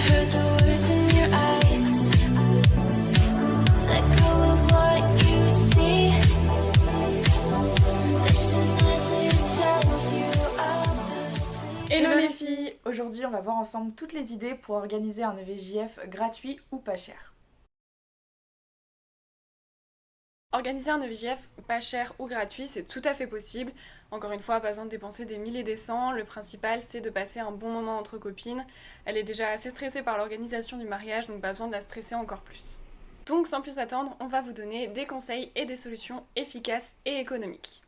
heard the words in your eyes. Let go of what you see. Listen as it tells you of the Hello les filles! Aujourd'hui, on va voir ensemble toutes les idées pour organiser un EVJF gratuit ou pas cher. Organiser un EVJF pas cher ou gratuit, c'est tout à fait possible. Encore une fois, pas besoin de dépenser des milliers et des cents. Le principal, c'est de passer un bon moment entre copines. Elle est déjà assez stressée par l'organisation du mariage, donc pas besoin de la stresser encore plus. Donc sans plus attendre, on va vous donner des conseils et des solutions efficaces et économiques.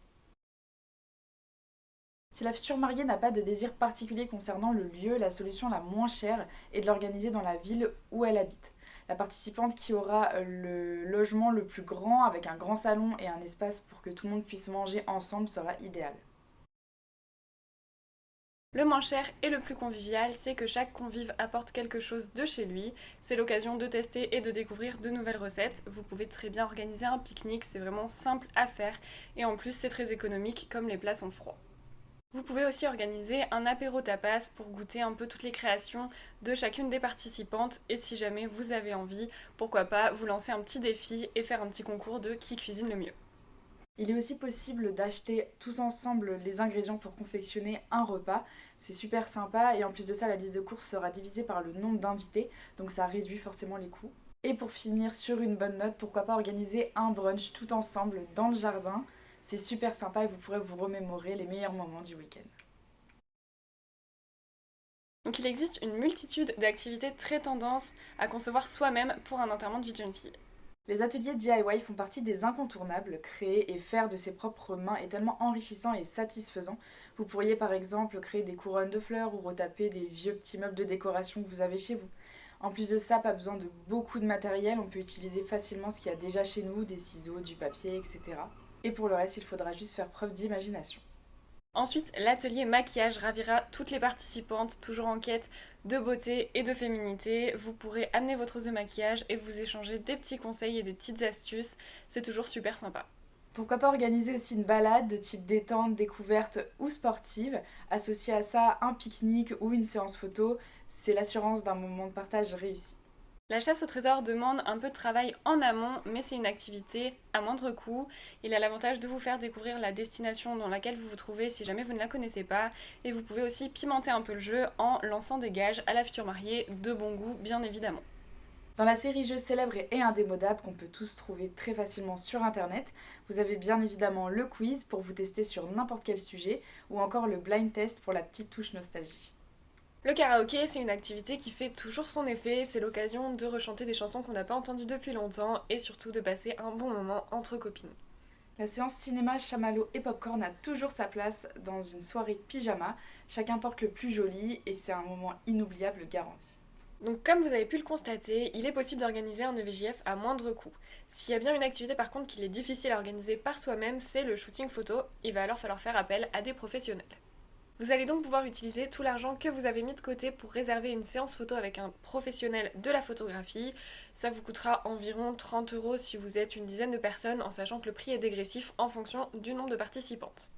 Si la future mariée n'a pas de désir particulier concernant le lieu, la solution la moins chère est de l'organiser dans la ville où elle habite. La participante qui aura le logement le plus grand avec un grand salon et un espace pour que tout le monde puisse manger ensemble sera idéal. Le moins cher et le plus convivial, c'est que chaque convive apporte quelque chose de chez lui. C'est l'occasion de tester et de découvrir de nouvelles recettes. Vous pouvez très bien organiser un pique-nique, c'est vraiment simple à faire et en plus c'est très économique comme les plats sont froids. Vous pouvez aussi organiser un apéro tapas pour goûter un peu toutes les créations de chacune des participantes et si jamais vous avez envie, pourquoi pas vous lancer un petit défi et faire un petit concours de qui cuisine le mieux. Il est aussi possible d'acheter tous ensemble les ingrédients pour confectionner un repas. C'est super sympa et en plus de ça, la liste de courses sera divisée par le nombre d'invités, donc ça réduit forcément les coûts. Et pour finir sur une bonne note, pourquoi pas organiser un brunch tout ensemble dans le jardin. C'est super sympa et vous pourrez vous remémorer les meilleurs moments du week-end. Donc il existe une multitude d'activités très tendance à concevoir soi-même pour un enterrement de vie de jeune fille. Les ateliers DIY font partie des incontournables. Créer et faire de ses propres mains est tellement enrichissant et satisfaisant. Vous pourriez par exemple créer des couronnes de fleurs ou retaper des vieux petits meubles de décoration que vous avez chez vous. En plus de ça, pas besoin de beaucoup de matériel, on peut utiliser facilement ce qu'il y a déjà chez nous, des ciseaux, du papier, etc. Et pour le reste, il faudra juste faire preuve d'imagination. Ensuite, l'atelier maquillage ravira toutes les participantes, toujours en quête de beauté et de féminité. Vous pourrez amener votre trousse de maquillage et vous échanger des petits conseils et des petites astuces. C'est toujours super sympa. Pourquoi pas organiser aussi une balade de type détente, découverte ou sportive. Associer à ça un pique-nique ou une séance photo, c'est l'assurance d'un moment de partage réussi. La chasse au trésor demande un peu de travail en amont, mais c'est une activité à moindre coût. Il a l'avantage de vous faire découvrir la destination dans laquelle vous vous trouvez si jamais vous ne la connaissez pas. Et vous pouvez aussi pimenter un peu le jeu en lançant des gages à la future mariée de bon goût, bien évidemment. Dans la série Jeux célèbres et indémodables qu'on peut tous trouver très facilement sur internet, vous avez bien évidemment le quiz pour vous tester sur n'importe quel sujet ou encore le blind test pour la petite touche nostalgie. Le karaoké, c'est une activité qui fait toujours son effet, c'est l'occasion de rechanter des chansons qu'on n'a pas entendues depuis longtemps et surtout de passer un bon moment entre copines. La séance cinéma, chamallow et popcorn a toujours sa place dans une soirée pyjama. Chacun porte le plus joli et c'est un moment inoubliable garanti. Donc comme vous avez pu le constater, il est possible d'organiser un EVJF à moindre coût. S'il y a bien une activité par contre qu'il est difficile à organiser par soi-même, c'est le shooting photo. Il va alors falloir faire appel à des professionnels. Vous allez donc pouvoir utiliser tout l'argent que vous avez mis de côté pour réserver une séance photo avec un professionnel de la photographie. Ça vous coûtera environ 30 € si vous êtes une dizaine de personnes, en sachant que le prix est dégressif en fonction du nombre de participantes.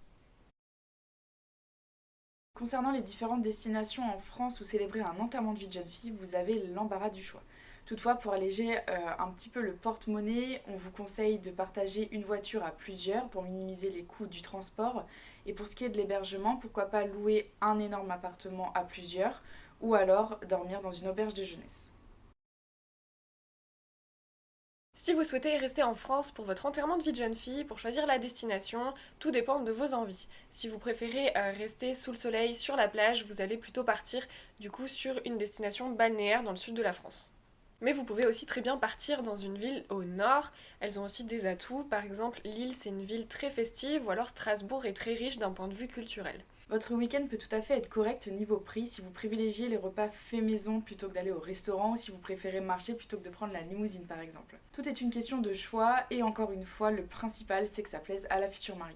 Concernant les différentes destinations en France où célébrer un enterrement de vie de jeune fille, vous avez l'embarras du choix. Toutefois, pour alléger un petit peu le porte-monnaie, on vous conseille de partager une voiture à plusieurs pour minimiser les coûts du transport. Et pour ce qui est de l'hébergement, pourquoi pas louer un énorme appartement à plusieurs ou alors dormir dans une auberge de jeunesse. Si vous souhaitez rester en France pour votre enterrement de vie de jeune fille, pour choisir la destination, tout dépend de vos envies. Si vous préférez rester sous le soleil sur la plage, vous allez plutôt partir du coup sur une destination balnéaire dans le sud de la France. Mais vous pouvez aussi très bien partir dans une ville au nord, elles ont aussi des atouts, par exemple Lille c'est une ville très festive ou alors Strasbourg est très riche d'un point de vue culturel. Votre week-end peut tout à fait être correct niveau prix si vous privilégiez les repas faits maison plutôt que d'aller au restaurant ou si vous préférez marcher plutôt que de prendre la limousine par exemple. Tout est une question de choix et encore une fois, le principal c'est que ça plaise à la future mariée.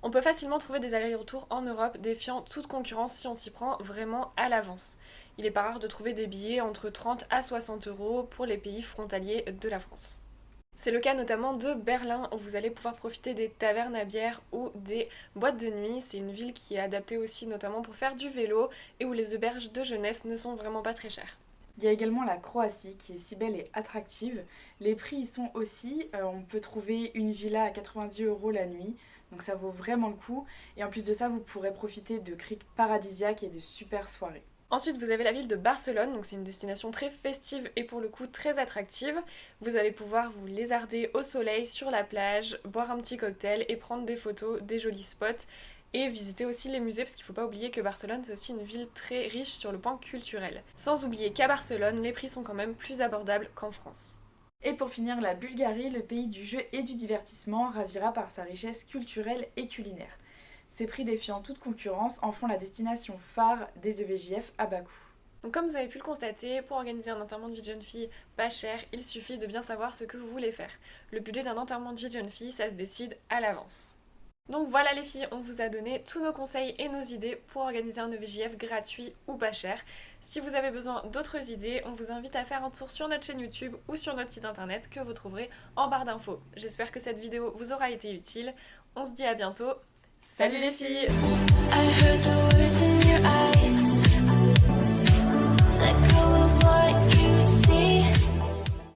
On peut facilement trouver des allers-retours en Europe défiant toute concurrence si on s'y prend vraiment à l'avance. Il est pas rare de trouver des billets entre 30 à 60 € pour les pays frontaliers de la France. C'est le cas notamment de Berlin où vous allez pouvoir profiter des tavernes à bière ou des boîtes de nuit. C'est une ville qui est adaptée aussi notamment pour faire du vélo et où les auberges de jeunesse ne sont vraiment pas très chères. Il y a également la Croatie qui est si belle et attractive. Les prix y sont aussi. On peut trouver une villa à 90 € la nuit. Donc ça vaut vraiment le coup. Et en plus de ça, vous pourrez profiter de criques paradisiaques et de super soirées. Ensuite, vous avez la ville de Barcelone, donc c'est une destination très festive et pour le coup très attractive. Vous allez pouvoir vous lézarder au soleil sur la plage, boire un petit cocktail et prendre des photos, des jolis spots et visiter aussi les musées parce qu'il ne faut pas oublier que Barcelone c'est aussi une ville très riche sur le point culturel. Sans oublier qu'à Barcelone, les prix sont quand même plus abordables qu'en France. Et pour finir, la Bulgarie, le pays du jeu et du divertissement, ravira par sa richesse culturelle et culinaire. Ces prix défiant toute concurrence en font la destination phare des EVJF à Bakou. Donc comme vous avez pu le constater, pour organiser un enterrement de vie de jeune fille pas cher, il suffit de bien savoir ce que vous voulez faire. Le budget d'un enterrement de vie de jeune fille, ça se décide à l'avance. Donc voilà les filles, on vous a donné tous nos conseils et nos idées pour organiser un EVJF gratuit ou pas cher. Si vous avez besoin d'autres idées, on vous invite à faire un tour sur notre chaîne YouTube ou sur notre site internet que vous trouverez en barre d'infos. J'espère que cette vidéo vous aura été utile. On se dit à bientôt. Salut les filles! I heard the words in your eyes.